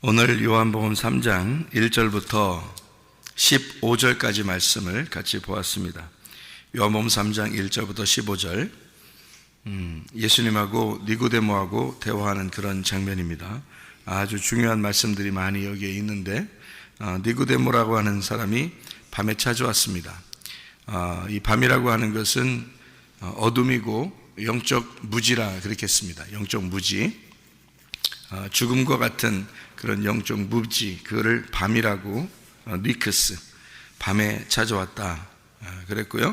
오늘 요한복음 3장 1절부터 15절까지 말씀을 같이 보았습니다. 요한복음 3장 1절부터 15절, 예수님하고 니고데모하고 대화하는 그런 장면입니다. 아주 중요한 말씀들이 많이 여기에 있는데, 니고데모라고 하는 사람이 밤에 찾아왔습니다. 이 밤이라고 하는 것은 어둠이고 영적 무지라 그렇게 했습니다. 영적 무지, 죽음과 같은 그런 영적 무지, 그거를 밤이라고, 니크스, 밤에 찾아왔다 그랬고요.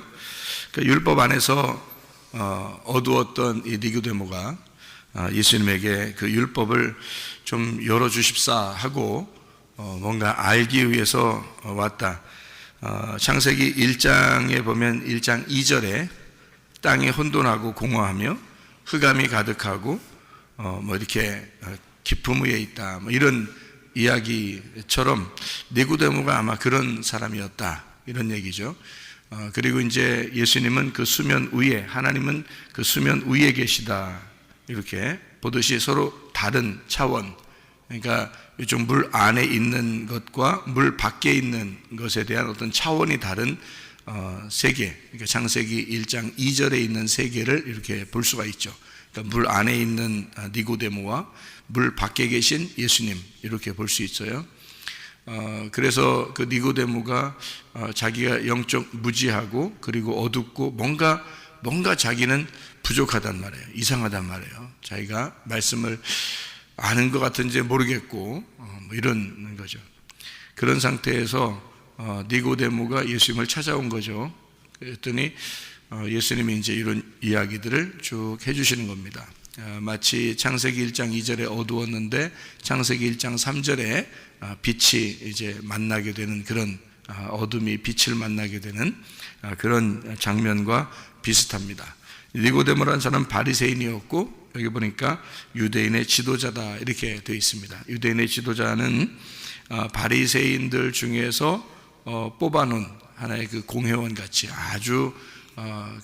그러니까 율법 안에서 어두웠던 이 니고데모가 예수님에게 그 율법을 좀 열어주십사 하고 뭔가 알기 위해서 왔다. 창세기 1장에 보면 1장 2절에 땅이 혼돈하고 공허하며 흑암이 가득하고 이렇게 깊음 위에 있다, 이런 이야기처럼 니고데모가 아마 그런 사람이었다, 이런 얘기죠. 그리고 이제 예수님은 그 수면 위에, 하나님은 그 수면 위에 계시다, 이렇게 보듯이 서로 다른 차원, 그러니까 이쪽 물 안에 있는 것과 물 밖에 있는 것에 대한 어떤 차원이 다른 세계, 그러니까 창세기 1장 2절에 있는 세계를 이렇게 볼 수가 있죠. 그러니까 물 안에 있는 니고데모와 물 밖에 계신 예수님, 이렇게 볼 수 있어요. 그래서 그 니고데모가 자기가 영적 무지하고 그리고 어둡고 뭔가 자기는 부족하단 말이에요. 이상하단 말이에요. 자기가 말씀을 아는 것 같은지 모르겠고 이런 거죠. 그런 상태에서 니고데모가 예수님을 찾아온 거죠. 그랬더니 예수님이 이제 이런 이야기들을 쭉 해주시는 겁니다. 마치 창세기 1장 2절에 어두웠는데 창세기 1장 3절에 빛이 이제 만나게 되는 그런, 어둠이 빛을 만나게 되는 그런 장면과 비슷합니다. 니고데모라는 사람은 바리새인이었고, 여기 보니까 유대인의 지도자다, 이렇게 되어 있습니다. 유대인의 지도자는 바리새인들 중에서 뽑아놓은 하나의 그 공회원 같이 아주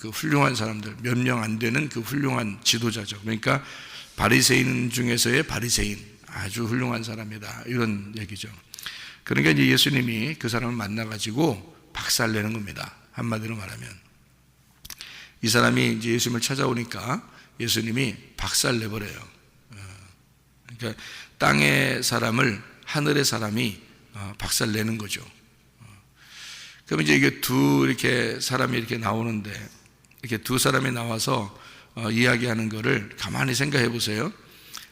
그 훌륭한 사람들, 몇 명 안 되는 그 훌륭한 지도자죠. 그러니까 바리새인 중에서의 바리새인, 아주 훌륭한 사람이다, 이런 얘기죠. 그러니까 이제 예수님이 그 사람을 만나가지고 박살내는 겁니다. 한마디로 말하면 이 사람이 이제 예수님을 찾아오니까 예수님이 박살내버려요. 그러니까 땅의 사람을 하늘의 사람이 박살내는 거죠. 그럼 이제 이게 이렇게 사람이 이렇게 나오는데, 이렇게 두 사람이 나와서 이야기하는 거를 가만히 생각해 보세요.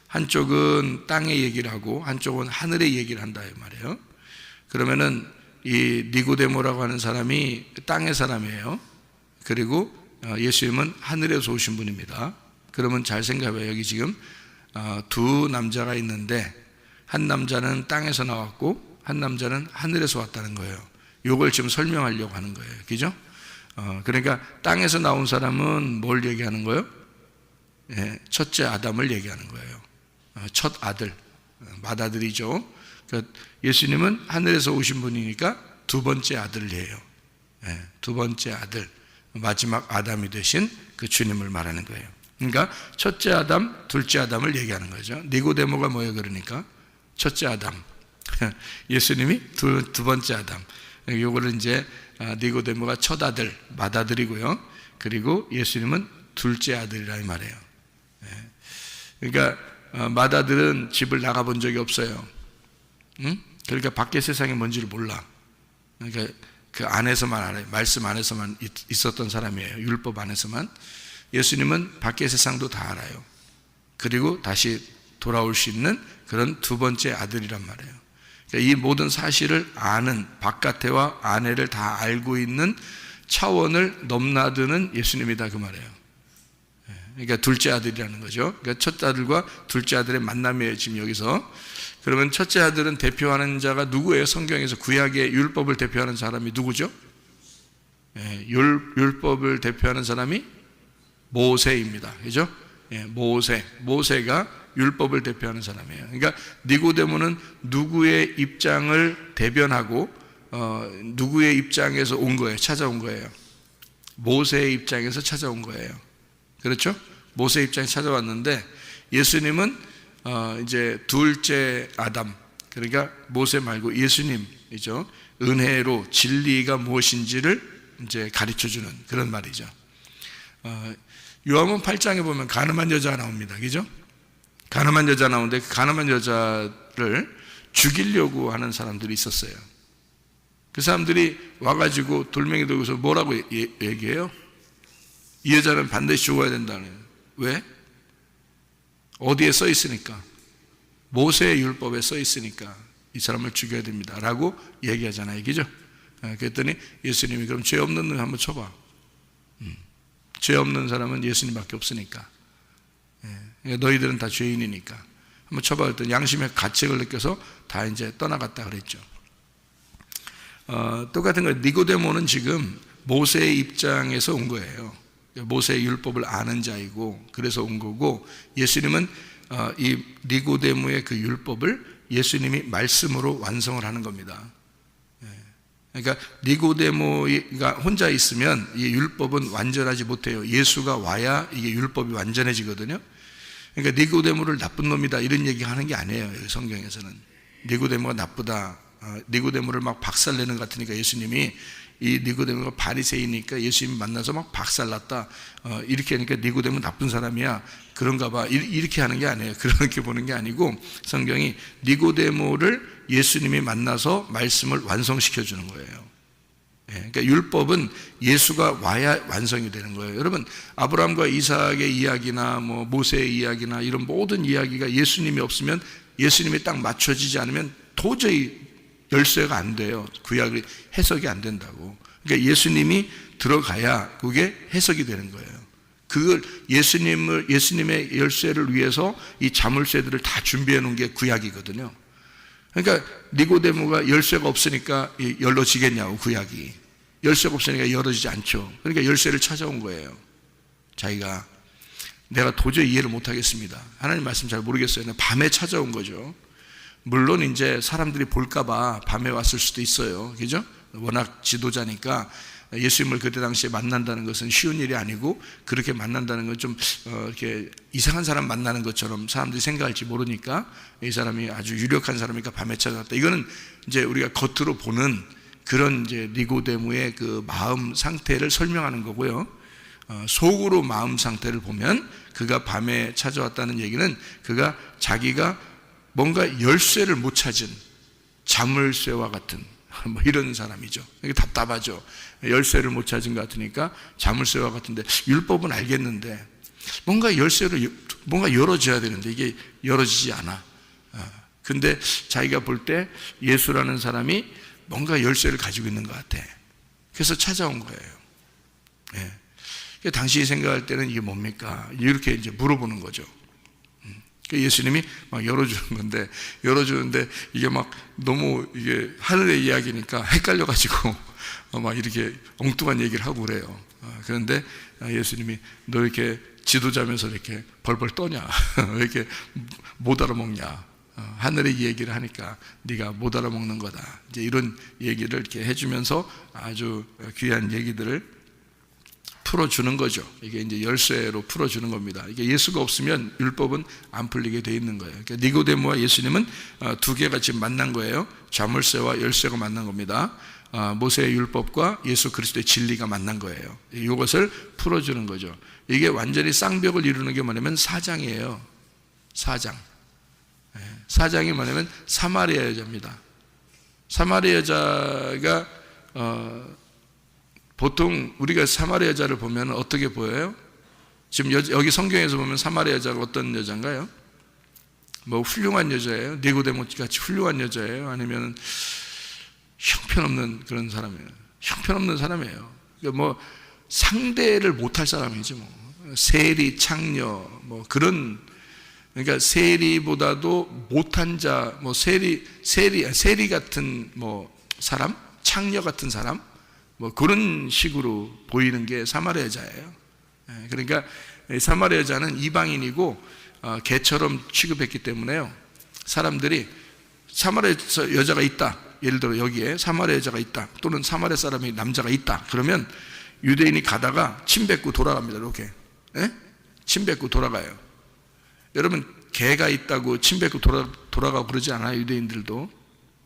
한쪽은 땅의 얘기를 하고 한쪽은 하늘의 얘기를 한다, 이 말이에요. 그러면은 이 니고데모라고 하는 사람이 땅의 사람이에요. 그리고 예수님은 하늘에서 오신 분입니다. 그러면 잘 생각해 봐요. 여기 지금 두 남자가 있는데 한 남자는 땅에서 나왔고 한 남자는 하늘에서 왔다는 거예요. 이걸 지금 설명하려고 하는 거예요. 그죠? 그러니까 땅에서 나온 사람은 뭘 얘기하는 거예요? 첫째 아담을 얘기하는 거예요. 첫 아들, 맏아들이죠. 그러니까 예수님은 하늘에서 오신 분이니까 두 번째 아들이에요. 두 번째 아들, 마지막 아담이 되신 그 주님을 말하는 거예요. 그러니까 첫째 아담, 둘째 아담을 얘기하는 거죠. 니고데모가 뭐예요? 그러니까 첫째 아담, 예수님이 두 번째 아담. 요거를 이제 니고데모가 첫 아들, 맏아들이고요. 그리고 예수님은 둘째 아들이라 이 말이에요. 그러니까 맏아들은 집을 나가본 적이 없어요. 그러니까 밖에 세상이 뭔지를 몰라. 그러니까 그 안에서만 알아요. 말씀 안에서만 있었던 사람이에요. 율법 안에서만. 예수님은 밖의 세상도 다 알아요. 그리고 다시 돌아올 수 있는 그런 두 번째 아들이란 말이에요. 이 모든 사실을 아는, 바깥에와 안에를 다 알고 있는 차원을 넘나드는 예수님이다, 그 말이에요. 그러니까 둘째 아들이라는 거죠. 그러니까 첫 아들과 둘째 아들의 만남이에요, 지금 여기서. 그러면 첫째 아들은 대표하는 자가 누구예요? 성경에서 구약의 율법을 대표하는 사람이 누구죠? 율법을 대표하는 사람이 모세입니다. 그죠? 모세가 율법을 대표하는 사람이에요. 그러니까 니고데모는 누구의 입장을 대변하고 누구의 입장에서 온 거예요? 찾아온 거예요. 모세의 입장에서 찾아온 거예요. 그렇죠? 모세의 입장에 찾아왔는데 예수님은 이제 둘째 아담, 그러니까 모세 말고 예수님이죠. 은혜로 진리가 무엇인지를 이제 가르쳐주는 그런 말이죠. 요한복음 8장에 보면 가늠한 여자가 나옵니다. 그죠? 가늠한 여자 나오는데 그 가늠한 여자를 죽이려고 하는 사람들이 있었어요. 그 사람들이 와가지고 돌멩이 들고서 뭐라고 얘기해요? 이 여자는 반드시 죽어야 된다는. 왜? 어디에 써 있으니까? 모세의 율법에 써 있으니까 이 사람을 죽여야 됩니다 라고 얘기하잖아요. 그죠? 그랬더니 예수님이 그럼 죄 없는 놈 한번 쳐봐. 죄 없는 사람은 예수님밖에 없으니까. 너희들은 다 죄인이니까 한번 쳐봐. 그랬더니 양심의 가책을 느껴서 다 이제 떠나갔다 그랬죠. 똑같은 거예요. 니고데모는 지금 모세의 입장에서 온 거예요. 모세의 율법을 아는 자이고 그래서 온 거고, 예수님은 이 니고데모의 그 율법을 예수님이 말씀으로 완성을 하는 겁니다. 그러니까 니고데모가 혼자 있으면 이 율법은 완전하지 못해요. 예수가 와야 이게 율법이 완전해지거든요. 그러니까 니고데모를 나쁜 놈이다 이런 얘기 하는 게 아니에요. 성경에서는 니고데모가 나쁘다, 니고데모를 막 박살내는 것 같으니까 예수님이 이 니고데모가 바리새이니까 예수님 만나서 막 박살났다 이렇게 하니까 니고데모 나쁜 사람이야 그런가 봐 이렇게 하는 게 아니에요. 그렇게 보는 게 아니고 성경이 니고데모를 예수님이 만나서 말씀을 완성시켜 주는 거예요. 그러니까 율법은 예수가 와야 완성이 되는 거예요. 여러분, 아브라함과 이삭의 이야기나 뭐 모세의 이야기나 이런 모든 이야기가 예수님이 없으면, 예수님이 딱 맞춰지지 않으면 도저히 열쇠가 안 돼요. 구약이 해석이 안 된다고. 그러니까 예수님이 들어가야 그게 해석이 되는 거예요. 그걸 예수님의 열쇠를 위해서 이 자물쇠들을 다 준비해 놓은 게 구약이거든요. 그러니까 니고데모가 열쇠가 없으니까 열어지겠냐고. 구약이 열쇠가 없으니까 열어지지 않죠. 그러니까 열쇠를 찾아온 거예요. 자기가 내가 도저히 이해를 못하겠습니다, 하나님 말씀 잘 모르겠어요. 밤에 찾아온 거죠. 물론 이제 사람들이 볼까봐 밤에 왔을 수도 있어요. 그죠? 워낙 지도자니까 예수님을 그때 당시에 만난다는 것은 쉬운 일이 아니고, 그렇게 만난다는 건 좀 이렇게 이상한 사람 만나는 것처럼 사람들이 생각할지 모르니까 이 사람이 아주 유력한 사람이니까 밤에 찾아왔다. 이거는 이제 우리가 겉으로 보는 그런 이제 니고데모의 그 마음 상태를 설명하는 거고요. 속으로 마음 상태를 보면 그가 밤에 찾아왔다는 얘기는 그가 자기가 뭔가 열쇠를 못 찾은 자물쇠와 같은 뭐 이런 사람이죠. 이게 답답하죠. 열쇠를 못 찾은 것 같으니까 자물쇠와 같은데, 율법은 알겠는데 뭔가 열쇠를 뭔가 열어줘야 되는데 이게 열어지지 않아. 근데 자기가 볼 때 예수라는 사람이 뭔가 열쇠를 가지고 있는 것 같아. 그래서 찾아온 거예요. 당신이 생각할 때는 이게 뭡니까? 이렇게 이제 물어보는 거죠. 예수님이 막 열어주는 건데 이게 막 너무 이게 하늘의 이야기니까 헷갈려가지고 막 이렇게 엉뚱한 얘기를 하고 그래요. 그런데 예수님이 너 이렇게 지도자면서 이렇게 벌벌 떠냐? 왜 이렇게 못 알아먹냐? 하늘의 얘기를 하니까 네가 못 알아먹는 거다. 이제 이런 얘기를 이렇게 해주면서 아주 귀한 얘기들을 풀어주는 거죠. 이게 이제 열쇠로 풀어주는 겁니다. 이게 예수가 없으면 율법은 안 풀리게 돼 있는 거예요. 그러니까 니고데모와 예수님은 두 개가 지금 만난 거예요. 자물쇠와 열쇠가 만난 겁니다. 모세의 율법과 예수 그리스도의 진리가 만난 거예요. 이것을 풀어주는 거죠. 이게 완전히 쌍벽을 이루는 게 뭐냐면 사장이에요. 사장. 사장이 뭐냐면 사마리아 여자입니다. 사마리아 여자가 보통 우리가 사마리아 여자를 보면 어떻게 보여요? 지금 여기 성경에서 보면 사마리아 여자가 어떤 여자인가요? 뭐 훌륭한 여자예요? 니고데모 같이 훌륭한 여자예요? 아니면 형편없는 그런 사람이에요? 형편없는 사람이에요. 그러니까 뭐 상대를 못할 사람이지 뭐. 세리, 창녀 뭐 그런, 그러니까 세리보다도 못한 자, 뭐 세리 같은 뭐 사람, 창녀 같은 사람, 뭐 그런 식으로 보이는 게 사마리아 여자예요. 그러니까 사마리아 여자는 이방인이고 개처럼 취급했기 때문에요. 사람들이 사마리아 여자가 있다, 예를 들어 여기에 사마리아 여자가 있다, 또는 사마리아 사람이 남자가 있다, 그러면 유대인이 가다가 침 뱉고 돌아갑니다. 이렇게 침 뱉고 돌아가요. 여러분, 개가 있다고 침 뱉고 돌아가고 그러지 않아요? 유대인들도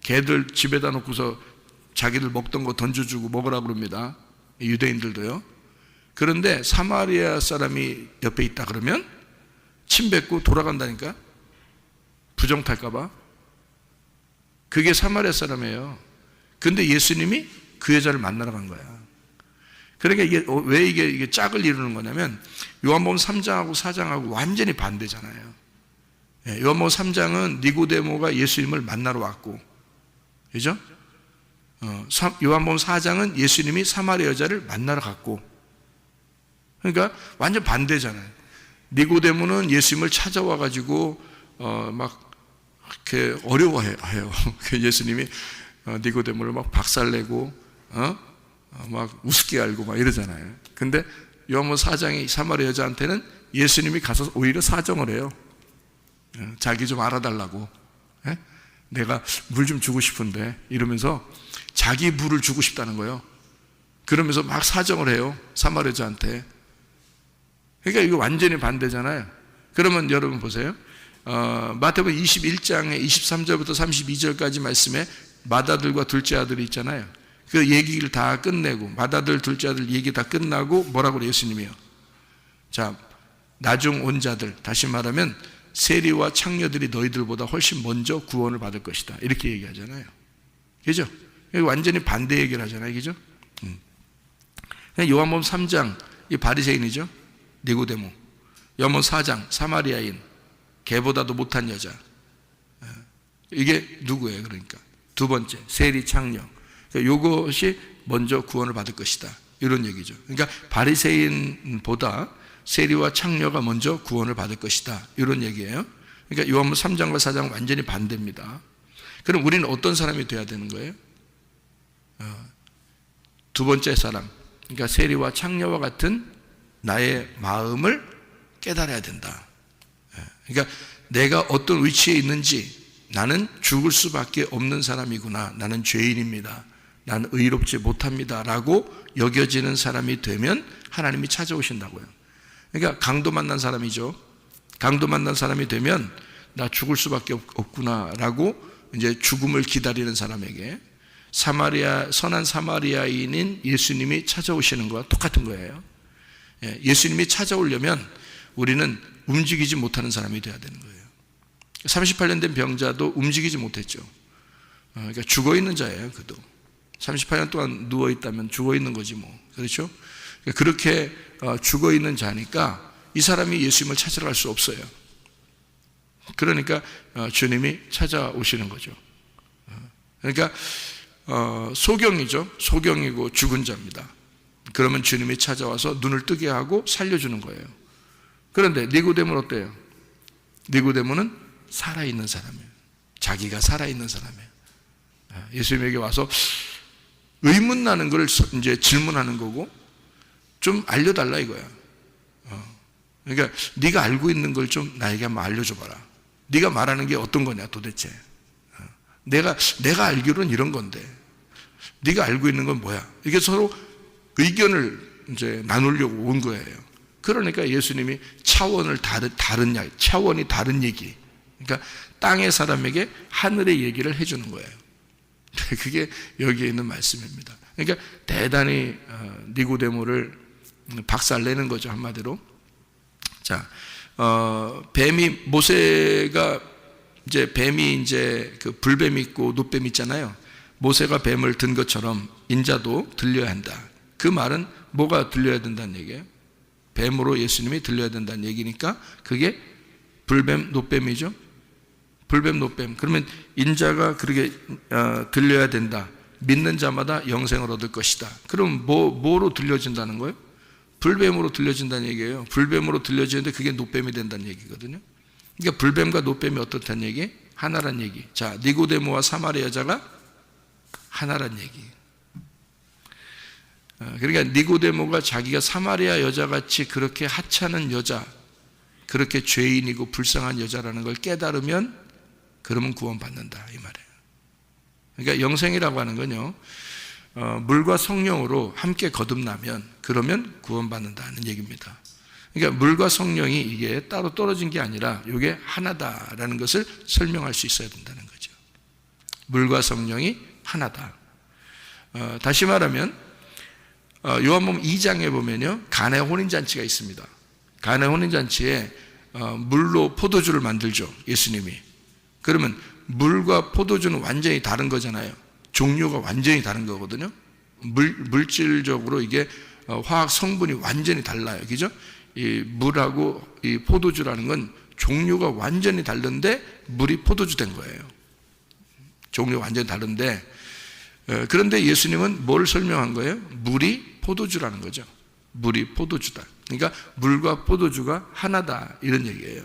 개들 집에다 놓고서 자기들 먹던 거 던져주고 먹으라고 그럽니다. 유대인들도요. 그런데 사마리아 사람이 옆에 있다 그러면 침 뱉고 돌아간다니까. 부정 탈까봐. 그게 사마리아 사람이에요. 근데 예수님이 그 여자를 만나러 간 거야. 그러니까 이게 왜 이게 짝을 이루는 거냐면 요한복음 3장하고 4장하고 완전히 반대잖아요. 요한복음 3장은 니고데모가 예수님을 만나러 왔고, 그죠? 요한복음 4장은 예수님이 사마리아 여자를 만나러 갔고, 그러니까 완전 반대잖아요. 니고데모는 예수님을 찾아와 가지고 막 이렇게 어려워해요. 예수님이 니고데모를 막 박살내고 막 우습게 알고 막 이러잖아요. 근데 요한복음 4장의 사마리아 여자한테는 예수님이 가서 오히려 사정을 해요. 자기 좀 알아달라고. 내가 물 좀 주고 싶은데 이러면서 자기 물을 주고 싶다는 거예요. 그러면서 막 사정을 해요. 사마리아 여자한테. 그러니까 이거 완전히 반대잖아요. 그러면 여러분 보세요. 마태복음 21장의 23절부터 32절까지 말씀에 맏아들과 둘째 아들이 있잖아요. 그 얘기를 다 끝내고 맏아들 둘째 아들 얘기 다 끝나고 뭐라고 그래요? 예수님이요. 자, 나중 온 자들, 다시 말하면 세리와 창녀들이 너희들보다 훨씬 먼저 구원을 받을 것이다. 이렇게 얘기하잖아요. 그죠? 완전히 반대 얘기를 하잖아요. 그죠? 요한복음 3장 이 바리새인이죠. 니고데모. 요한복음 4장 사마리아인, 개보다도 못한 여자. 이게 누구예요? 그러니까 두 번째 세리 창녀. 이것이 먼저 구원을 받을 것이다. 이런 얘기죠. 그러니까 바리새인보다 세리와 창녀가 먼저 구원을 받을 것이다. 이런 얘기예요. 그러니까 요한복음 3장과 4장은 완전히 반대입니다. 그럼 우리는 어떤 사람이 돼야 되는 거예요? 두 번째 사람, 그러니까 세리와 창녀와 같은 나의 마음을 깨달아야 된다. 그러니까 내가 어떤 위치에 있는지, 나는 죽을 수밖에 없는 사람이구나, 나는 죄인입니다, 나는 의롭지 못합니다 라고 여겨지는 사람이 되면 하나님이 찾아오신다고요. 그러니까 강도 만난 사람이죠. 강도 만난 사람이 되면 나 죽을 수밖에 없구나 라고 이제 죽음을 기다리는 사람에게 선한 사마리아인인 예수님이 찾아오시는 것과 똑같은 거예요. 예수님이 찾아오려면 우리는 움직이지 못하는 사람이 되어야 되는 거예요. 38년 된 병자도 움직이지 못했죠. 그러니까 죽어있는 자예요. 그도 38년 동안 누워있다면 죽어있는 거지 뭐. 그렇죠? 그렇게 죽어있는 자니까 이 사람이 예수님을 찾으러 갈 수 없어요. 그러니까 주님이 찾아오시는 거죠. 그러니까 소경이죠. 소경이고 죽은 자입니다. 그러면 주님이 찾아와서 눈을 뜨게 하고 살려주는 거예요. 그런데 니고데모는 어때요? 니고데모는 살아있는 사람이에요. 자기가 살아있는 사람이에요. 예수님에게 와서 의문 나는 걸 이제 질문하는 거고, 좀 알려달라 이거야. 그러니까 네가 알고 있는 걸 좀 나에게 한번 알려줘봐라. 네가 말하는 게 어떤 거냐 도대체. 내가 알기로는 이런 건데 네가 알고 있는 건 뭐야? 이게 서로 의견을 이제 나누려고 온 거예요. 그러니까 예수님이 차원이 다른 얘기. 그러니까 땅의 사람에게 하늘의 얘기를 해주는 거예요. 그게 여기에 있는 말씀입니다. 그러니까 대단히 니고데모를 박살내는 거죠, 한마디로. 자, 뱀이 이제 그 불뱀이 있고 놋뱀이 있잖아요. 모세가 뱀을 든 것처럼 인자도 들려야 한다. 그 말은 뭐가 들려야 된다는 얘기예요? 뱀으로 예수님이 들려야 된다는 얘기니까 그게 불뱀, 놋뱀이죠. 불뱀, 놋뱀. 그러면 인자가 그렇게 들려야 된다. 믿는 자마다 영생을 얻을 것이다. 그럼 뭐로 들려진다는 거예요? 불뱀으로 들려진다는 얘기예요. 불뱀으로 들려지는데 그게 놋뱀이 된다는 얘기거든요. 그러니까 불뱀과 놋뱀이 어떻다는 얘기? 하나란 얘기. 자, 니고데모와 사마리아 여자가 하나란 얘기. 그러니까 니고데모가 자기가 사마리아 여자같이 그렇게 하찮은 여자, 그렇게 죄인이고 불쌍한 여자라는 걸 깨달으면 그러면 구원받는다 이 말이에요. 그러니까 영생이라고 하는 건요, 물과 성령으로 함께 거듭나면 그러면 구원받는다는 얘기입니다. 그러니까 물과 성령이 이게 따로 떨어진 게 아니라 이게 하나다라는 것을 설명할 수 있어야 된다는 거죠. 물과 성령이 하나다. 다시 말하면 요한복음 2장에 보면요, 가나의 혼인잔치가 있습니다. 가나의 혼인잔치에 물로 포도주를 만들죠, 예수님이. 그러면 물과 포도주는 완전히 다른 거잖아요. 종류가 완전히 다른 거거든요. 물질적으로 이게 화학 성분이 완전히 달라요. 그죠? 이 물하고 이 포도주라는 건 종류가 완전히 다른데 물이 포도주 된 거예요. 종류가 완전히 다른데, 그런데 예수님은 뭘 설명한 거예요? 물이 포도주라는 거죠. 물이 포도주다. 그러니까 물과 포도주가 하나다, 이런 얘기예요.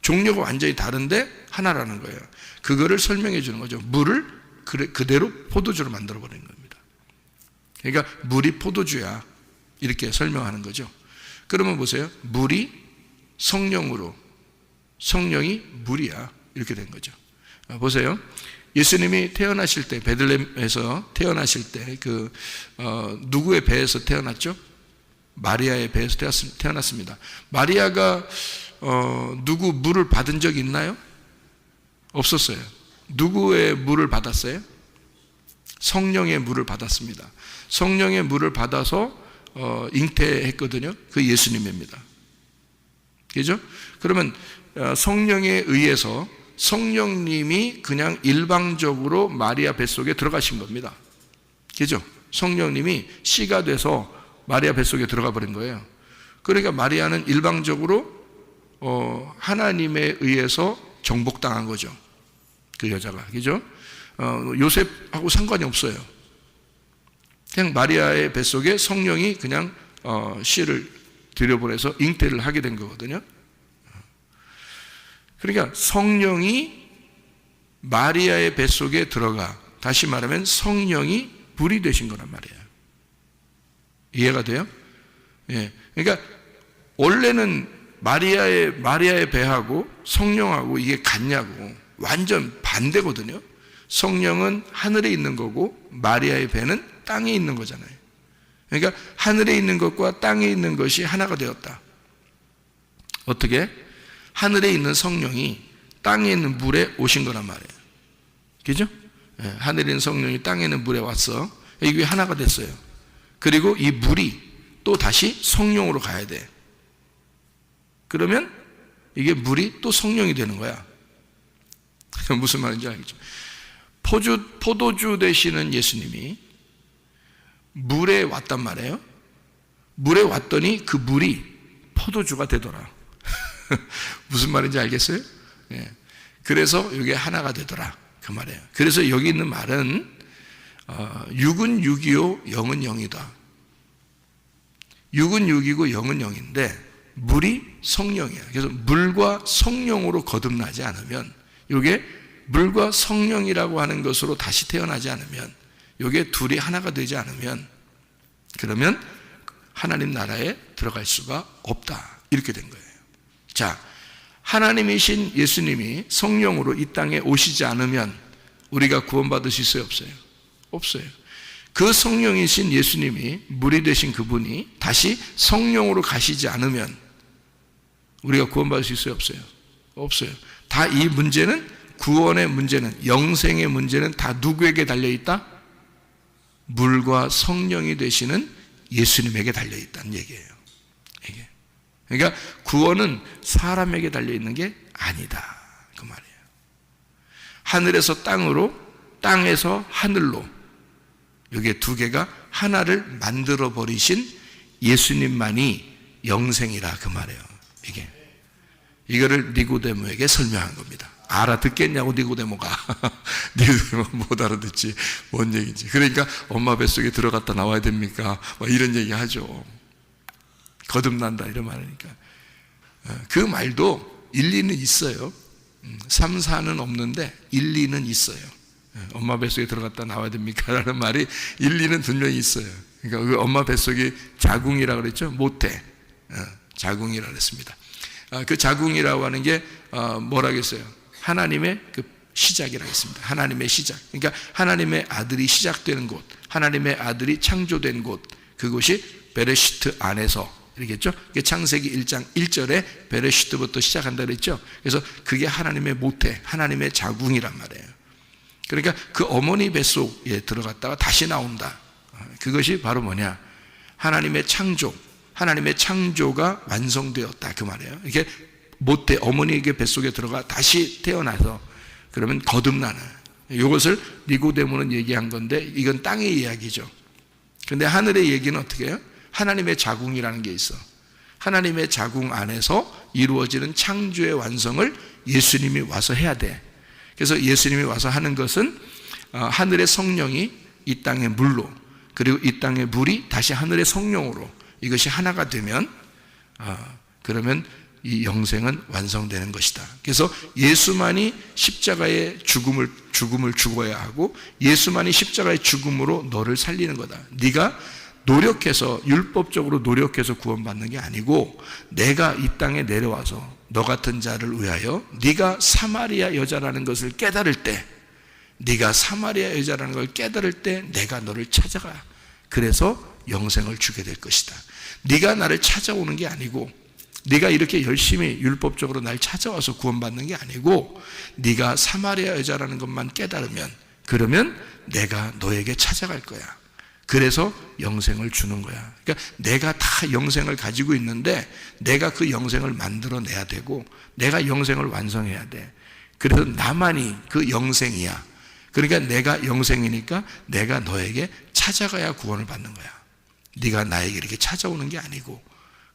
종류가 완전히 다른데 하나라는 거예요. 그거를 설명해 주는 거죠. 물을 그대로 포도주로 만들어 버리는 겁니다. 그러니까 물이 포도주야, 이렇게 설명하는 거죠. 그러면 보세요. 물이 성령으로, 성령이 물이야, 이렇게 된 거죠. 보세요. 예수님이 태어나실 때, 베들레헴에서 태어나실 때 누구의 배에서 태어났죠? 마리아의 배에서 태어났습니다. 마리아가 누구 물을 받은 적이 있나요? 없었어요. 누구의 물을 받았어요? 성령의 물을 받았습니다. 성령의 물을 받아서 잉태했거든요. 그 예수님입니다. 그죠? 그러면 성령에 의해서 성령님이 그냥 일방적으로 마리아 뱃속에 들어가신 겁니다. 그죠? 성령님이 씨가 돼서 마리아 뱃속에 들어가 버린 거예요. 그러니까 마리아는 일방적으로 하나님에 의해서 정복당한 거죠. 그 여자가. 그죠? 요셉하고 상관이 없어요. 그냥 마리아의 뱃속에 성령이 그냥 씨를 들여보내서 잉태를 하게 된 거거든요. 그러니까 성령이 마리아의 뱃속에 들어가, 다시 말하면 성령이 불이 되신 거란 말이에요. 이해가 돼요? 예. 그러니까 원래는 마리아의 배하고 성령하고 이게 같냐고, 완전 반대거든요. 성령은 하늘에 있는 거고 마리아의 배는 땅에 있는 거잖아요. 그러니까 하늘에 있는 것과 땅에 있는 것이 하나가 되었다. 어떻게? 하늘에 있는 성령이 땅에 있는 물에 오신 거란 말이에요. 그죠? 예, 하늘에 있는 성령이 땅에 있는 물에 왔어. 이게 하나가 됐어요. 그리고 이 물이 또 다시 성령으로 가야 돼. 그러면 이게 물이 또 성령이 되는 거야. 무슨 말인지 알겠죠? 포도주 되시는 예수님이 물에 왔단 말이에요. 물에 왔더니 그 물이 포도주가 되더라. 무슨 말인지 알겠어요? 예. 그래서 이게 하나가 되더라, 그 말이에요. 그래서 여기 있는 말은 육은 육이요 영은 영이다. 육은 육이고 영은 영인데 물이 성령이야. 그래서 물과 성령으로 거듭나지 않으면, 이게 물과 성령이라고 하는 것으로 다시 태어나지 않으면, 이게 둘이 하나가 되지 않으면, 그러면 하나님 나라에 들어갈 수가 없다, 이렇게 된 거예요. 자, 하나님이신 예수님이 성령으로 이 땅에 오시지 않으면 우리가 구원받을 수 있어요, 없어요? 없어요. 그 성령이신 예수님이, 물이 되신 그분이 다시 성령으로 가시지 않으면 우리가 구원받을 수 있어요, 없어요? 없어요. 다 이 문제는, 구원의 문제는, 영생의 문제는 다 누구에게 달려있다? 물과 성령이 되시는 예수님에게 달려있다는 얘기예요. 이게. 그러니까 구원은 사람에게 달려있는 게 아니다, 그 말이에요. 하늘에서 땅으로, 땅에서 하늘로, 이게 두 개가 하나를 만들어 버리신 예수님만이 영생이라, 그 말이에요. 이거를 니고데모에게 설명한 겁니다. 알아듣겠냐고, 니고데모가. 니고데모 못 알아듣지, 뭔 얘기인지. 그러니까 엄마 뱃속에 들어갔다 나와야 됩니까? 이런 얘기 하죠. 거듭난다, 이런 말하니까. 그 말도 일리는 있어요. 3, 4는 없는데 일리는 있어요. 엄마 뱃속에 들어갔다 나와야 됩니까? 라는 말이 일리는 분명히 있어요. 그러니까 그 엄마 뱃속이 자궁이라고 그랬죠? 모태. 자궁이라고 그랬습니다. 그 자궁이라고 하는 게 뭐라고 했어요? 하나님의 그 시작이라고 했습니다. 하나님의 시작. 그러니까 하나님의 아들이 시작되는 곳, 하나님의 아들이 창조된 곳, 그곳이 베레시트 안에서, 이러겠죠? 창세기 1장 1절에 베레시트부터 시작한다 그랬죠? 그래서 그게 하나님의 모태, 하나님의 자궁이란 말이에요. 그러니까 그 어머니 뱃속에 들어갔다가 다시 나온다. 그것이 바로 뭐냐? 하나님의 창조, 하나님의 창조가 완성되었다 그 말이에요. 이게 모태 어머니에게 뱃속에 들어가 다시 태어나서 그러면 거듭나는, 이것을 니고데모는 얘기한 건데 이건 땅의 이야기죠. 근데 하늘의 얘기는 어떻게 해요? 하나님의 자궁이라는 게 있어. 하나님의 자궁 안에서 이루어지는 창조의 완성을 예수님이 와서 해야 돼. 그래서 예수님이 와서 하는 것은 하늘의 성령이 이 땅의 물로, 그리고 이 땅의 물이 다시 하늘의 성령으로 이것이 하나가 되면 그러면 이 영생은 완성되는 것이다. 그래서 예수만이 십자가의 죽음을 죽어야 하고 예수만이 십자가의 죽음으로 너를 살리는 거다. 네가 노력해서 율법적으로 노력해서 구원받는 게 아니고 내가 이 땅에 내려와서 너 같은 자를 위하여 네가 사마리아 여자라는 것을 깨달을 때, 네가 사마리아 여자라는 걸 깨달을 때 내가 너를 찾아가. 그래서 영생을 주게 될 것이다. 네가 나를 찾아오는 게 아니고, 네가 이렇게 열심히 율법적으로 날 찾아와서 구원받는 게 아니고, 네가 사마리아 여자라는 것만 깨달으면, 그러면 내가 너에게 찾아갈 거야. 그래서 영생을 주는 거야. 그러니까 내가 다 영생을 가지고 있는데 내가 그 영생을 만들어내야 되고 내가 영생을 완성해야 돼. 그래서 나만이 그 영생이야. 그러니까 내가 영생이니까 내가 너에게 찾아가야 구원을 받는 거야. 네가 나에게 이렇게 찾아오는 게 아니고.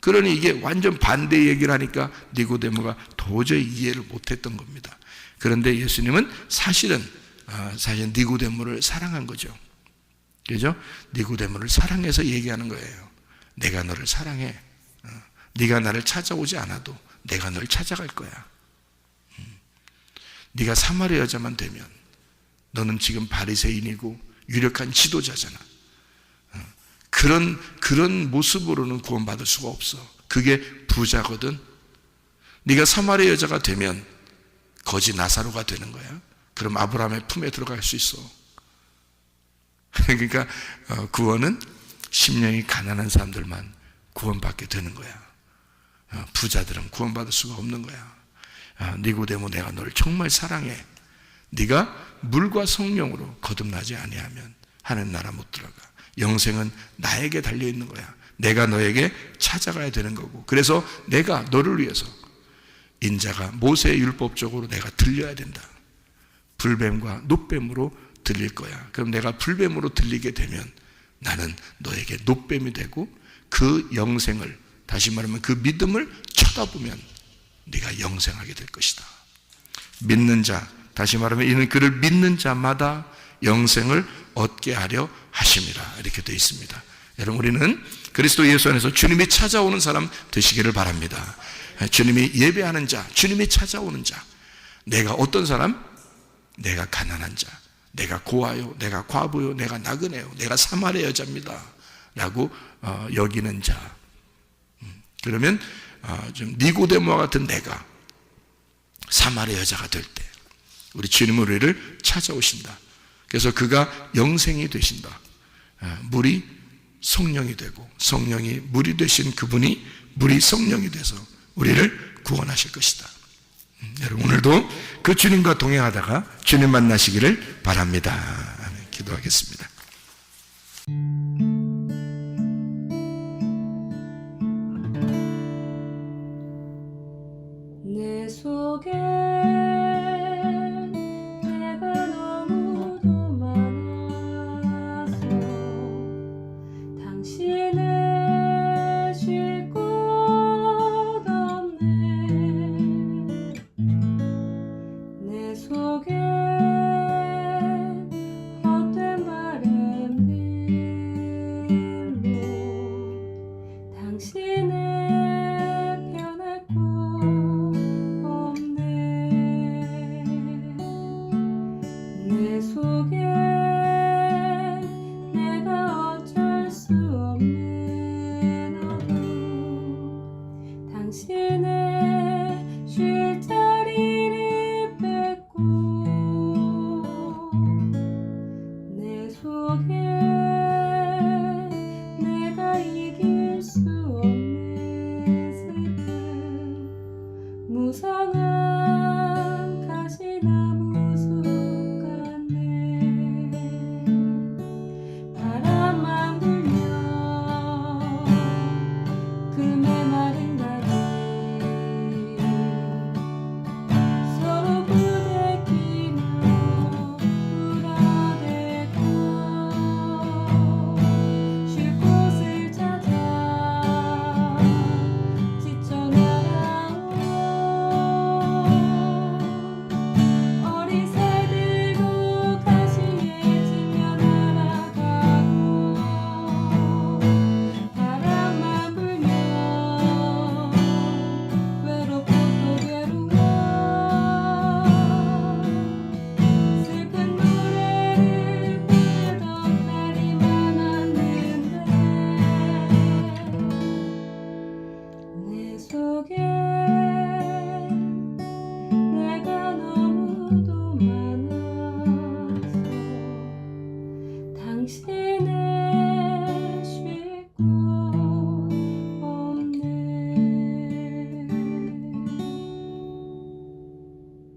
그러니 이게 완전 반대 얘기를 하니까 니고데모가 도저히 이해를 못했던 겁니다. 그런데 예수님은 사실 니고데모를 사랑한 거죠. 그죠? 니고데모를 사랑해서 얘기하는 거예요. 내가 너를 사랑해. 네가 나를 찾아오지 않아도 내가 널 찾아갈 거야. 네가 사마리아 여자만 되면, 너는 지금 바리새인이고 유력한 지도자잖아. 그런 모습으로는 구원받을 수가 없어. 그게 부자거든. 네가 사마리아 여자가 되면 거지 나사로가 되는 거야. 그럼 아브라함의 품에 들어갈 수 있어. 그러니까 구원은 심령이 가난한 사람들만 구원받게 되는 거야. 부자들은 구원받을 수가 없는 거야. 니고데모, 내가 너를 정말 사랑해. 네가 물과 성령으로 거듭나지 아니하면 하나님 나라 못 들어가. 영생은 나에게 달려있는 거야. 내가 너에게 찾아가야 되는 거고, 그래서 내가 너를 위해서 인자가 모세의 율법적으로 내가 들려야 된다. 불뱀과 놋뱀으로 들릴 거야. 그럼 내가 불뱀으로 들리게 되면 나는 너에게 놋뱀이 되고, 그 영생을, 다시 말하면 그 믿음을 쳐다보면 네가 영생하게 될 것이다. 믿는 자, 다시 말하면 이는 그를 믿는 자마다 영생을 얻게 하려 하심이라, 이렇게 되어 있습니다. 여러분, 우리는 그리스도 예수 안에서 주님이 찾아오는 사람 되시기를 바랍니다. 주님이 예배하는 자, 주님이 찾아오는 자. 내가 어떤 사람? 내가 가난한 자, 내가 고아요, 내가 과부요, 내가 나그네요, 내가 사마리아 여자입니다 라고 여기는 자. 그러면 좀 니고데모와 같은 내가 사마리아 여자가 될 때 우리 주님은 우리를 찾아오신다. 그래서 그가 영생이 되신다. 물이 성령이 되고 성령이 물이 되신 그분이 물이 성령이 돼서 우리를 구원하실 것이다. 여러분, 오늘도 그 주님과 동행하다가 주님 만나시기를 바랍니다. 아멘. 기도하겠습니다. 내 속에